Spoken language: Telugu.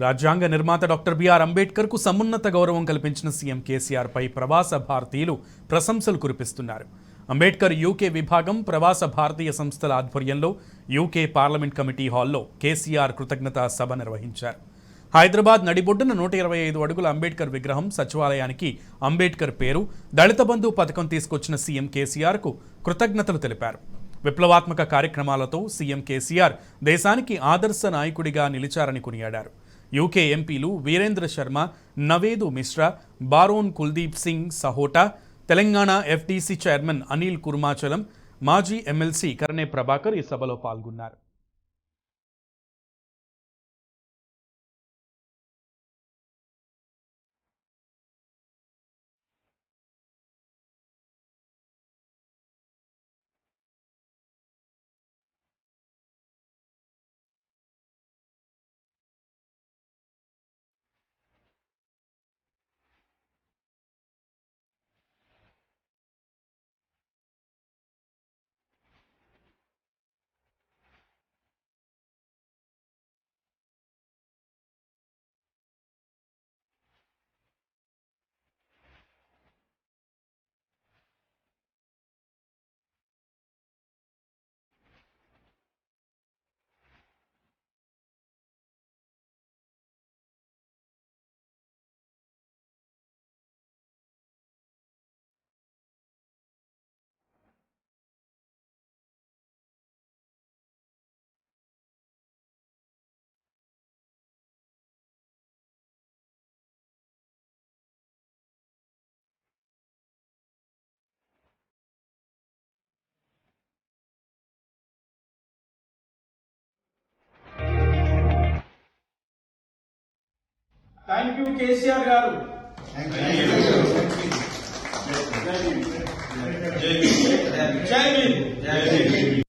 రాజ్యాంగ నిర్మాత డాక్టర్ బిఆర్ అంబేద్కర్ కు సమున్నత గౌరవం కల్పించిన సీఎం కేసీఆర్ పై ప్రవాస భారతీయులు ప్రశంసలు కురిపిస్తున్నారు. అంబేద్కర్ యూకే విభాగం ప్రవాస భారతీయ సంస్థల ఆధ్వర్యంలో యూకే పార్లమెంట్ కమిటీ హాల్లో కేసీఆర్ కృతజ్ఞతా సభ నిర్వహించారు. హైదరాబాద్ నడిబొడ్డున 125 అడుగుల అంబేద్కర్ విగ్రహం, సచివాలయానికి అంబేద్కర్ పేరు, దళిత బంధు పథకం తీసుకొచ్చిన సీఎం కేసీఆర్ కు కృతజ్ఞతలు తెలిపారు. విప్లవాత్మక కార్యక్రమాలతో సీఎం కేసీఆర్ దేశానికి ఆదర్శ నాయకుడిగా నిలిచారని కొనియాడారు. యూకే ఎంపీలు Virendra Sharma, నవేదు Mishra, Baron Kuldeep Singh సహోటా, Telangana FDC chairman Anil Kurmachalam, మాజీ ఎమ్మెల్సీ కరణే ప్రభాకర్ ఈ సభలో పాల్గొన్నారు. థ్యాంక్ యూ కేసీఆర్ గారు. జై భీమ్.